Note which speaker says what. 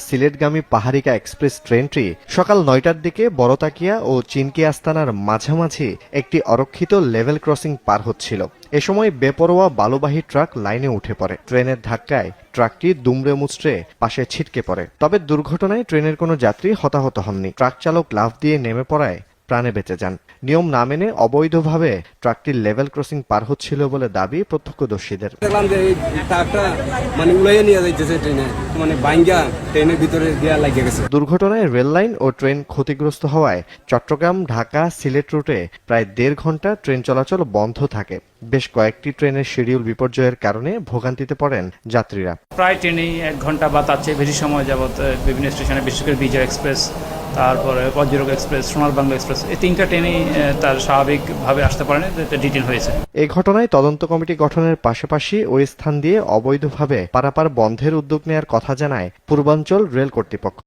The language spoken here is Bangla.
Speaker 1: সিলেটগামী পাহাড়িকা এক্সপ্রেস ট্রেনটি সকাল ৯টার দিকে বড়তাকিয়া ও চিনকি আস্তানার মাঝামাঝি একটি অরক্ষিত লেভেল ক্রসিং পার হচ্ছিল। এ সময় বেপরোয়া বালুবাহী ট্রাক লাইনে উঠে পড়ে। ট্রেনের ধাক্কায় ট্রাকটি দুমড়ে মুচড়ে পাশে ছিটকে পড়ে। তবে দুর্ঘটনায় ট্রেনের কোনো যাত্রী হতাহত হননি। ট্রাক চালক লাফ দিয়ে নেমে পড়ায় প্রাণে বেঁচে যান। নিয়ম না মেনে অবৈধভাবে ট্রাকটির লেভেল ক্রসিং পার হচ্ছিল বলে দাবি প্রত্যক্ষদর্শীদের।
Speaker 2: দেখলাম যে এই ট্রাকটা উড়াইয়া নিয়ে যাইতেছে ট্রেনে, বাইঙ্গা ট্রেনের ভিতরে গিয়া লাগিয়ে গেছে।
Speaker 1: দুর্ঘটনায় রেল লাইন ও ট্রেন ক্ষতিগ্রস্ত হওয়ায় চট্টগ্রাম, ঢাকা, সিলেট রুটে প্রায় ১.৫ ঘন্টা ট্রেন চলাচল বন্ধ থাকে। বেশ কয়েকটি ট্রেনের শিডিউল বিপর্যয়ের কারণে ভোগান্তিতে পড়েন যাত্রীরা।
Speaker 3: প্রায় ট্রেনেই ১ ঘন্টা বা তার চেয়ে বেশি সময় যাবত বিভিন্ন স্টেশনে, বিশেষ করে বিজয় এক্সপ্রেস, তারপরে বজ্রক এক্সপ্রেস, সোনার বাংলা এক্সপ্রেস, এই ৩টা ট্রেনেই তার স্বাভাবিকভাবে আসতে পারেনি, ডিটেল হয়েছে।
Speaker 1: এই ঘটনায় তদন্ত কমিটি গঠনের পাশাপাশি ওই স্থান দিয়ে অবৈধভাবে পারাপার বন্ধের উদ্যোগ নেওয়ার কথা জানায় পূর্বাঞ্চল রেল কর্তৃপক্ষ।